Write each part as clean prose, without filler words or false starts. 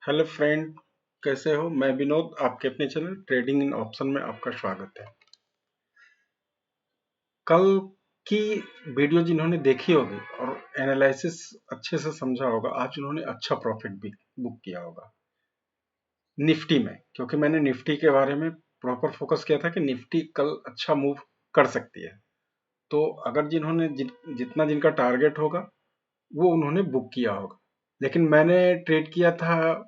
Hello friend, कैसे हो? मैं विनोद, आपके अपने चैनल ट्रेडिंग इन ऑप्शन में आपका स्वागत है। कल की वीडियो जिन्होंने देखी होगी और एनालिसिस अच्छे से समझा होगा, आज उन्होंने अच्छा प्रॉफिट भी बुक किया होगा निफ्टी में, क्योंकि मैंने निफ्टी के बारे में प्रॉपर फोकस किया था कि निफ्टी कल अच्छा मूव कर सकती है। तो अगर जिन्होंने जितना जिनका टारगेट होगा वो उन्होंने बुक किया होगा। लेकिन मैंने ट्रेड किया था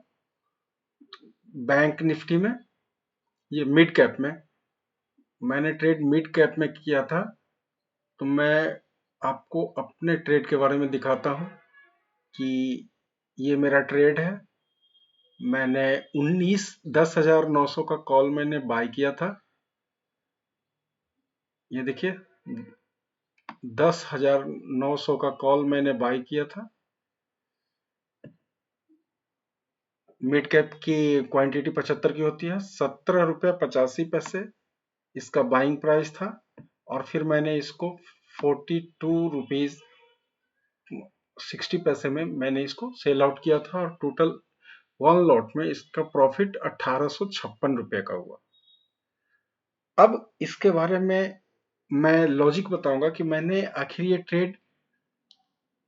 बैंक निफ्टी में, ये मिड कैप में। मैंने ट्रेड मिड कैप में किया था। तो मैं आपको अपने ट्रेड के बारे में दिखाता हूँ कि ये मेरा ट्रेड है। मैंने 10,900 का कॉल मैंने बाय किया था। ये देखिए, 10,900 का कॉल मैंने बाय किया था। मिड कैप की क्वांटिटी 75 की होती है। 17 रुपये 85 पैसे इसका बाइंग प्राइस था। और फिर मैंने इसको 42 रुपीज 60 पैसे में मैंने इसको सेल आउट किया था। और टोटल वन लॉट में इसका प्रॉफिट 1856 रुपये का हुआ। अब इसके बारे में मैं लॉजिक बताऊंगा कि मैंने आखिर ये ट्रेड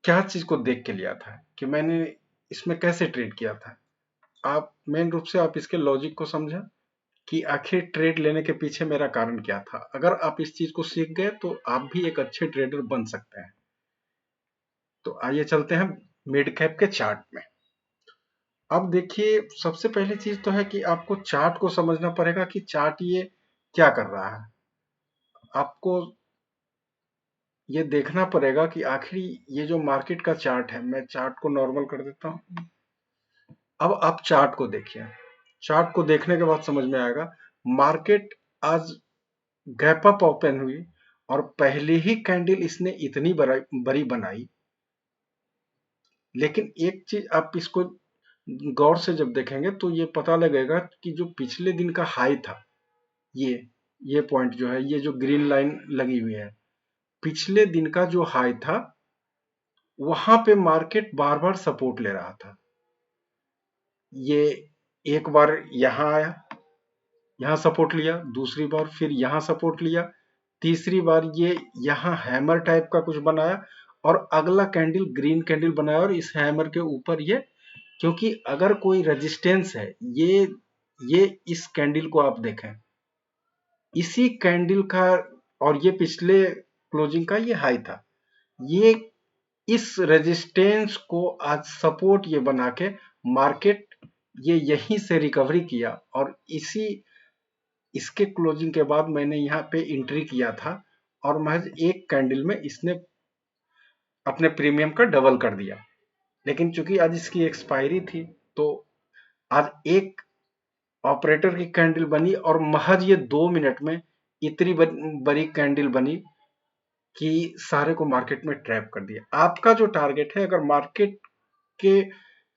क्या चीज को देख के लिया था, कि मैंने इसमें कैसे ट्रेड किया था। आप मेन रूप से आप इसके लॉजिक को समझें कि आखिर ट्रेड लेने के पीछे मेरा कारण क्या था। अगर आप इस चीज को सीख गए तो आप भी एक अच्छे ट्रेडर बन सकते हैं। तो आइए चलते हैं मिड कैप के चार्ट में। अब देखिए, सबसे पहली चीज तो है कि आपको चार्ट को समझना पड़ेगा कि चार्ट ये क्या कर रहा है। आपको ये देखना पड़ेगा कि आखिर ये जो मार्केट का चार्ट है, मैं चार्ट को नॉर्मल कर देता हूं। अब आप चार्ट को देखिए। चार्ट को देखने के बाद समझ में आएगा मार्केट आज गैप अप ओपन हुई और पहली ही कैंडल इसने इतनी बड़ी बनाई। लेकिन एक चीज आप इसको गौर से जब देखेंगे तो ये पता लगेगा कि जो पिछले दिन का हाई था, ये ये पॉइंट जो है, ये जो ग्रीन लाइन लगी हुई है, पिछले दिन का जो हाई था वहां पे मार्केट बार बार सपोर्ट ले रहा था। ये एक बार यहां आया, यहां सपोर्ट लिया, दूसरी बार फिर यहां सपोर्ट लिया, तीसरी बार ये यहां हैमर टाइप का कुछ बनाया और अगला कैंडल ग्रीन कैंडल बनाया। और इस हैमर के ऊपर ये, क्योंकि अगर कोई रेजिस्टेंस है, ये इस कैंडल को आप देखें, इसी कैंडल का, और ये पिछले क्लोजिंग का ये हाई था। ये इस रेजिस्टेंस को आज सपोर्ट ये बना के मार्केट ये यहीं से रिकवरी किया। और इसके क्लोजिंग के बाद मैंने यहाँ पे एंट्री किया था और महज एक कैंडल में इसने अपने प्रीमियम का डबल कर दिया। लेकिन चूंकि आज इसकी एक्सपायरी थी तो आज एक ऑपरेटर की कैंडल बनी और महज ये 2 मिनट में इतनी बड़ी कैंडल बनी कि सारे को मार्केट में ट्रैप कर दिया। आपका जो टारगेट है, अगर मार्केट के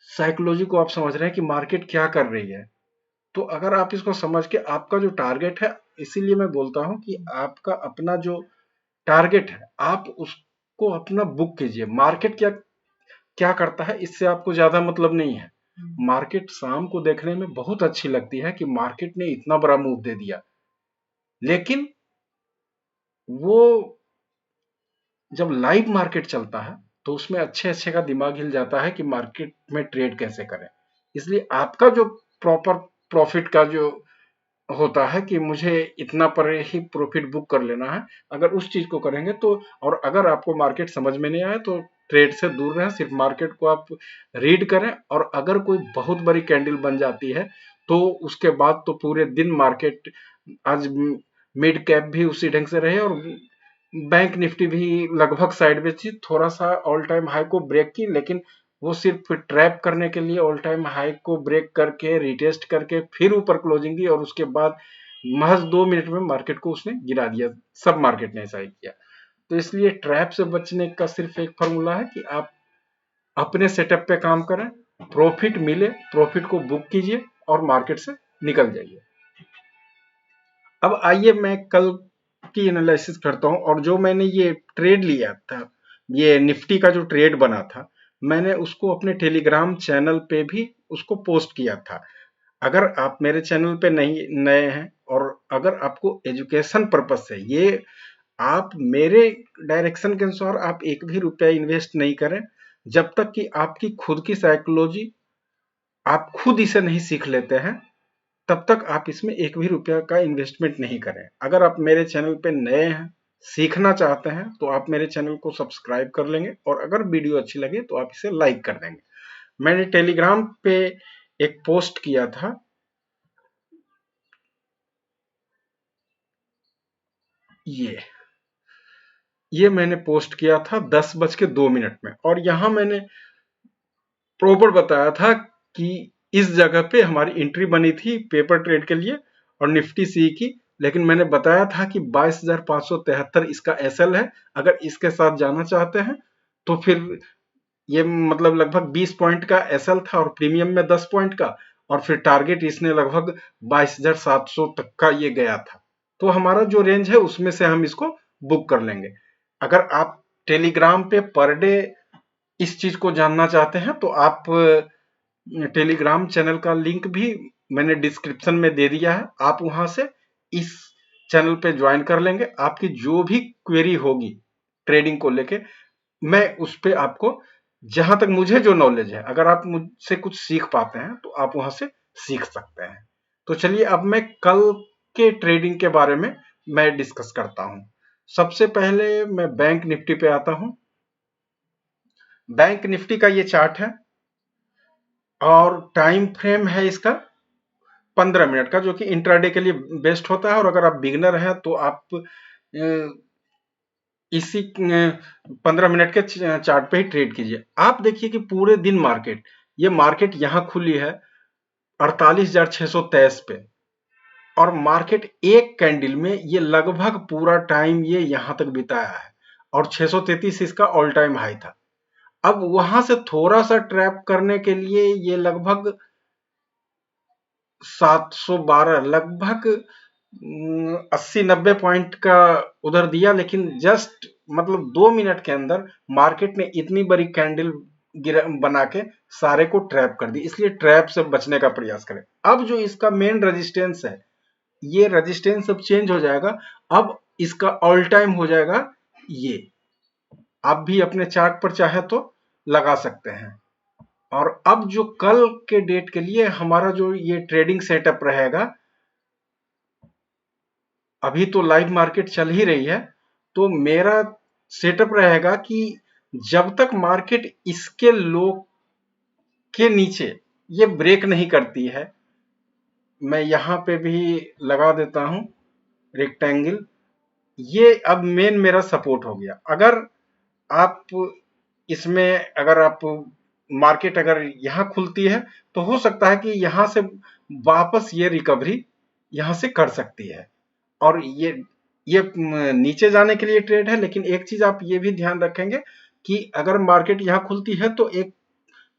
साइकोलॉजी को आप समझ रहे हैं कि मार्केट क्या कर रही है, तो अगर आप इसको समझ के आपका जो टारगेट है, इसीलिए मैं बोलता हूं कि आपका अपना जो टारगेट है आप उसको अपना बुक कीजिए। मार्केट क्या क्या करता है इससे आपको ज्यादा मतलब नहीं है। मार्केट शाम को देखने में बहुत अच्छी लगती है कि मार्केट ने इतना बड़ा मूव दे दिया, लेकिन वो जब लाइव मार्केट चलता है तो उसमें अच्छे अच्छे का दिमाग हिल जाता है कि मार्केट में ट्रेड कैसे करें। इसलिए आपका जो प्रॉपर प्रॉफिट का जो होता है कि मुझे इतना पर ही प्रॉफिट बुक कर लेना है, अगर उस चीज को करेंगे तो, और अगर आपको मार्केट समझ में नहीं आए तो ट्रेड से दूर रहें, सिर्फ मार्केट को आप रीड करें। और अगर कोई बहुत बड़ी कैंडल बन जाती है तो उसके बाद तो पूरे दिन मार्केट, आज मिड कैप भी उसी ढंग से रहे और बैंक निफ्टी भी लगभग साइडवेज थी, थोड़ा सा ऑल टाइम हाई को ब्रेक की, लेकिन वो सिर्फ ट्रैप करने के लिए ऑल टाइम हाई को ब्रेक करके रिटेस्ट करके फिर ऊपर क्लोजिंग दी और उसके बाद महज 2 मिनट में मार्केट को उसने गिरा दिया। सब मार्केट ने ऐसा ही किया। तो इसलिए ट्रैप से बचने का सिर्फ एक फॉर्मूला है कि आप अपने सेटअप पे काम करें, प्रॉफिट मिले प्रॉफिट को बुक कीजिए और मार्केट से निकल जाइए। अब आइए मैं कल की एनालिसिस करता हूं। और जो मैंने ये ट्रेड लिया था, ये निफ्टी का जो ट्रेड बना था, मैंने उसको अपने टेलीग्राम चैनल पे भी उसको पोस्ट किया था। अगर आप मेरे चैनल पे नहीं नए हैं और अगर आपको एजुकेशन पर्पज से ये, आप मेरे डायरेक्शन के अनुसार आप एक भी रुपया इन्वेस्ट नहीं करें जब तक कि आपकी खुद की साइकोलॉजी आप खुद इसे नहीं सीख लेते हैं, तब तक आप इसमें एक भी रुपया का इन्वेस्टमेंट नहीं करें। अगर आप मेरे चैनल पे नए हैं, सीखना चाहते हैं, तो आप मेरे चैनल को सब्सक्राइब कर लेंगे और अगर वीडियो अच्छी लगे तो आप इसे लाइक कर देंगे। मैंने टेलीग्राम पे एक पोस्ट किया था, ये मैंने पोस्ट किया था 10:02 में, और यहां मैंने प्रॉपर बताया था कि इस जगह पे हमारी एंट्री बनी थी पेपर ट्रेड के लिए और निफ्टी सी की, लेकिन मैंने बताया था कि 22,573 इसका एसएल है। अगर इसके साथ जाना चाहते हैं तो फिर ये मतलब लगभग 20 पॉइंट का एसएल था और प्रीमियम में 10 पॉइंट का, और फिर टारगेट इसने लगभग 22,700 तक का ये गया था। तो हमारा जो रेंज है उसमें से हम इसको बुक कर लेंगे। अगर आप टेलीग्राम पे पर डे इस चीज को जानना चाहते हैं तो आप टेलीग्राम चैनल का लिंक भी मैंने डिस्क्रिप्शन में दे दिया है, आप वहां से इस चैनल पे ज्वाइन कर लेंगे। आपकी जो भी क्वेरी होगी ट्रेडिंग को लेके, मैं उस पे आपको, जहां तक मुझे जो नॉलेज है, अगर आप मुझसे कुछ सीख पाते हैं तो आप वहां से सीख सकते हैं। तो चलिए अब मैं कल के ट्रेडिंग के बारे में मैं डिस्कस करता हूं। सबसे पहले मैं बैंक निफ्टी पे आता हूं। बैंक निफ्टी का ये चार्ट है और टाइम फ्रेम है इसका 15 मिनट का, जो कि इंट्राडे के लिए बेस्ट होता है। और अगर आप बिगनर हैं तो आप इसी 15 मिनट के चार्ट पे ही ट्रेड कीजिए। आप देखिए कि पूरे दिन मार्केट, ये मार्केट यहां खुली है 48,623 पे, और मार्केट एक कैंडल में ये लगभग पूरा टाइम ये यहां तक बिताया है और 633 इसका ऑल टाइम हाई था। अब वहां से थोड़ा सा ट्रैप करने के लिए ये लगभग 712, लगभग 80-90 पॉइंट का उधर दिया, लेकिन जस्ट मतलब 2 मिनट के अंदर मार्केट ने इतनी बड़ी कैंडल बना के सारे को ट्रैप कर दी। इसलिए ट्रैप से बचने का प्रयास करें। अब जो इसका मेन रेजिस्टेंस है, ये रेजिस्टेंस अब चेंज हो जाएगा। अब इसका ऑल टाइम हो जाएगा ये, आप भी अपने चार्ट पर चाहे तो लगा सकते हैं। और अब जो कल के डेट के लिए हमारा जो ये ट्रेडिंग सेटअप रहेगा, अभी तो लाइव मार्केट चल ही रही है, तो मेरा सेटअप रहेगा कि जब तक मार्केट इसके लो के नीचे ये ब्रेक नहीं करती है, मैं यहां पे भी लगा देता हूं रेक्टेंगल, ये अब मेन मेरा सपोर्ट हो गया। अगर आप इसमें, अगर आप मार्केट अगर यहां खुलती है तो हो सकता है कि यहां से वापस ये रिकवरी यहां से कर सकती है, और ये नीचे जाने के लिए ट्रेड है। लेकिन एक चीज आप ये भी ध्यान रखेंगे कि अगर मार्केट यहां खुलती है तो एक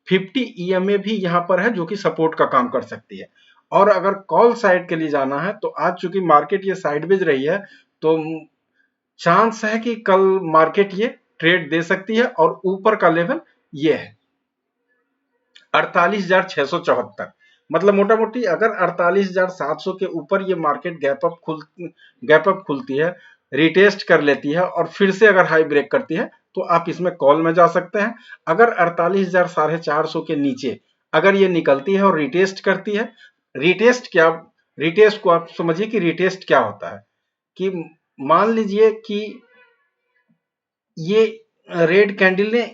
50 ईएमए भी यहां पर है जो कि सपोर्ट का काम कर सकती है। और अगर कॉल साइड के लिए जाना है तो आज चूंकि मार्केट ये साइडवेज रही है, तो चांस है कि कल मार्केट ये ट्रेड दे सकती है, और ऊपर का लेवल ये है 48,674। मतलब मोटा मोटी अगर 48,700 के ऊपर ये मार्केट गैप अप खुलती है, रिटेस्ट कर लेती है और फिर से अगर हाई ब्रेक करती है तो आप इसमें कॉल में जा सकते हैं। अगर 48,450 के नीचे अगर ये निकलती है और रिटेस्ट करती है, रिटेस्ट को आप समझिए कि रिटेस्ट क्या होता है, कि मान लीजिए कि ये रेड कैंडल ने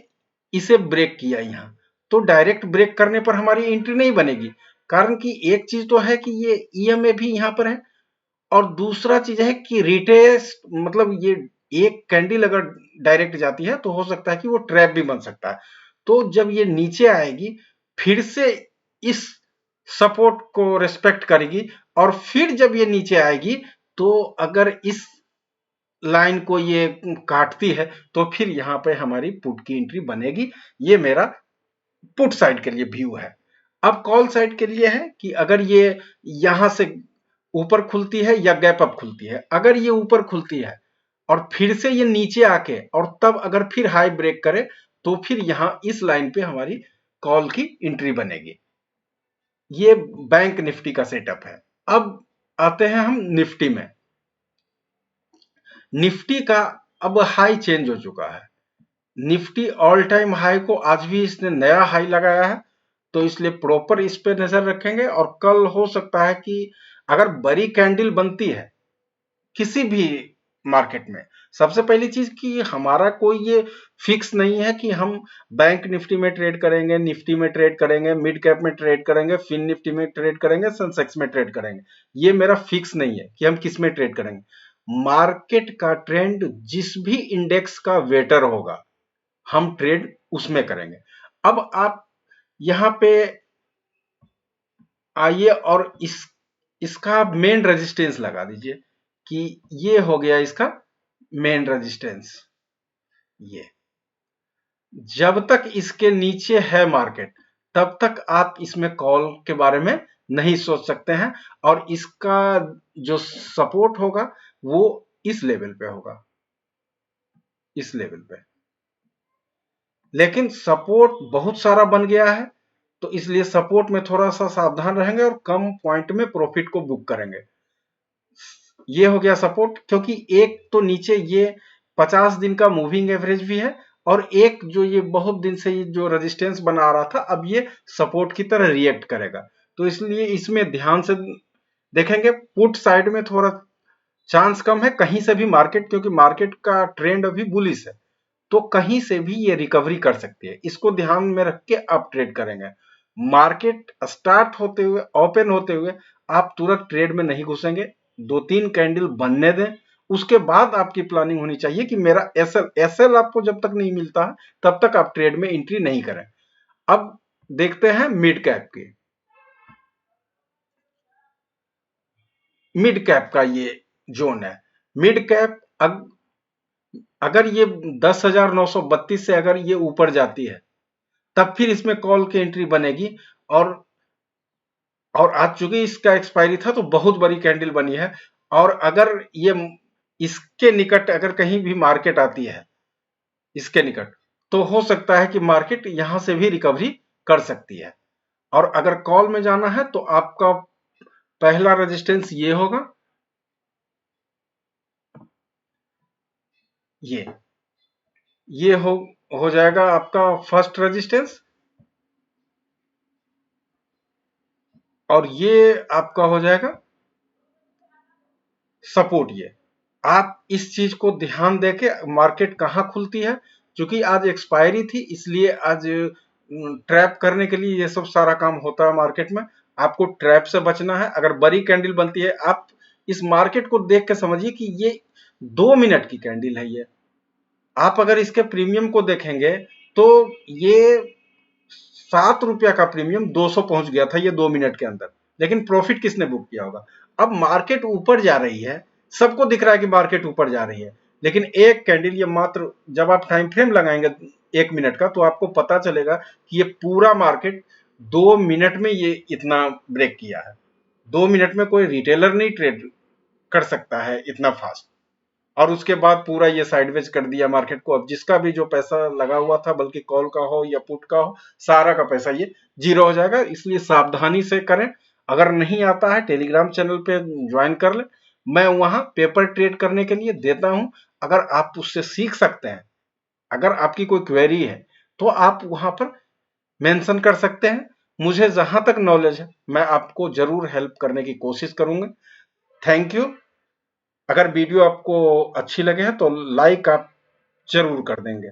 इसे ब्रेक किया यहां, तो डायरेक्ट ब्रेक करने पर हमारी एंट्री नहीं बनेगी। कारण कि एक चीज तो है कि ये ईएमए भी यहां पर है, और दूसरा चीज है कि रिटेस्ट, मतलब ये एक कैंडल अगर डायरेक्ट जाती है तो हो सकता है कि वो ट्रैप भी बन सकता है। तो जब ये नीचे आएगी फिर से इस सपोर्ट को रिस्पेक्ट करेगी, और फिर जब ये नीचे आएगी तो अगर इस लाइन को ये काटती है तो फिर यहां पे हमारी पुट की एंट्री बनेगी। ये मेरा पुट साइड के लिए व्यू है। अब कॉल साइड के लिए है कि अगर ये यहां से ऊपर खुलती है या गैप अप खुलती है, अगर ये ऊपर खुलती है और फिर से ये नीचे आके और तब अगर फिर हाई ब्रेक करे तो फिर यहां इस लाइन पे हमारी कॉल की एंट्री बनेगी। ये बैंक निफ्टी का सेटअप है। अब आते हैं हम निफ्टी में। निफ्टी का अब हाई चेंज हो चुका है। निफ्टी ऑल टाइम हाई को आज भी इसने नया हाई लगाया है, तो इसलिए प्रॉपर इस पे नजर रखेंगे। और कल हो सकता है कि अगर बड़ी कैंडल बनती है किसी भी मार्केट में, सबसे पहली चीज कि हमारा कोई ये फिक्स नहीं है कि हम बैंक निफ्टी में ट्रेड करेंगे, निफ्टी में ट्रेड करेंगे, मिड कैप में ट्रेड करेंगे, फिन निफ्टी में ट्रेड करेंगे, सेंसेक्स में ट्रेड करेंगे। ये मेरा फिक्स नहीं है कि हम किस में ट्रेड करेंगे। मार्केट का ट्रेंड जिस भी इंडेक्स का वेटर होगा हम ट्रेड उसमें करेंगे। अब आप यहां पे आइए और इसका मेन रेजिस्टेंस लगा दीजिए कि ये हो गया इसका मेन रेजिस्टेंस। ये जब तक इसके नीचे है मार्केट तब तक आप इसमें कॉल के बारे में नहीं सोच सकते हैं। और इसका जो सपोर्ट होगा वो इस लेवल पे होगा, इस लेवल पे। लेकिन सपोर्ट बहुत सारा बन गया है तो इसलिए सपोर्ट में थोड़ा सा सावधान रहेंगे और कम पॉइंट में प्रॉफिट को बुक करेंगे। ये हो गया सपोर्ट, क्योंकि एक तो नीचे ये 50 दिन का मूविंग एवरेज भी है और एक जो ये बहुत दिन से ये जो रेजिस्टेंस बना रहा था अब ये सपोर्ट की तरह रिएक्ट करेगा। तो इसलिए इसमें ध्यान से देखेंगे। पुट साइड में थोड़ा चांस कम है कहीं से भी मार्केट, क्योंकि मार्केट का ट्रेंड अभी बुलिश है, तो कहीं से भी ये रिकवरी कर सकती है। इसको ध्यान में रख के आप ट्रेड करेंगे। मार्केट स्टार्ट होते हुए, ओपन होते हुए आप तुरंत ट्रेड में नहीं घुसेंगे। 2-3 कैंडल बनने दें, उसके बाद आपकी प्लानिंग होनी चाहिए कि मेरा एसएल आपको जब तक नहीं मिलता है तब तक आप ट्रेड में एंट्री नहीं करें। अब देखते हैं मिड कैप की। मिड कैप का ये जोन है। मिड कैप अगर ये 10,932 से अगर ये ऊपर जाती है तब फिर इसमें कॉल की एंट्री बनेगी। और आज चूंकि इसका एक्सपायरी था तो बहुत बड़ी कैंडल बनी है। और अगर ये इसके निकट अगर कहीं भी मार्केट आती है इसके निकट, तो हो सकता है कि मार्केट यहां से भी रिकवरी कर सकती है। और अगर कॉल में जाना है तो आपका पहला रेजिस्टेंस ये होगा, ये हो जाएगा आपका फर्स्ट रेजिस्टेंस। और ये आपका हो जाएगा सपोर्ट। ये आप इस चीज को ध्यान देके मार्केट कहाँ खुलती है, क्योंकि आज एक्सपायरी थी इसलिए आज ट्रैप करने के लिए ये सब सारा काम होता है मार्केट में। आपको ट्रैप से बचना है। अगर बड़ी कैंडल बनती है, आप इस मार्केट को देख के समझिए कि ये 2 मिनट की कैंडल है। ये आप अगर इसके प्रीमियम को देखेंगे तो ये ₹7 का प्रीमियम 200 पहुंच गया था ये 2 मिनट के अंदर। लेकिन प्रॉफिट किसने बुक किया होगा? अब मार्केट ऊपर जा रही है, सबको दिख रहा है कि मार्केट ऊपर जा रही है, लेकिन एक कैंडल ये मात्र, जब आप टाइम फ्रेम लगाएंगे 1 मिनट का तो आपको पता चलेगा कि ये पूरा मार्केट 2 मिनट में ये इतना ब्रेक किया है। 2 मिनट में कोई रिटेलर नहीं ट्रेड कर सकता है इतना फास्ट। और उसके बाद पूरा ये साइडवेज कर दिया मार्केट को। अब जिसका भी जो पैसा लगा हुआ था, बल्कि कॉल का हो या पुट का हो, सारा का पैसा ये जीरो हो जाएगा। इसलिए सावधानी से करें। अगर नहीं आता है टेलीग्राम चैनल पे ज्वाइन कर ले, मैं वहां पेपर ट्रेड करने के लिए देता हूं। अगर आप उससे सीख सकते हैं, अगर आपकी कोई क्वेरी है तो आप वहां पर मेंशन कर सकते हैं। मुझे जहां तक नॉलेज है मैं आपको जरूर हेल्प करने की कोशिश करूंगा। Thank you. अगर वीडियो आपको अच्छी लगे है तो लाइक आप जरूर कर देंगे।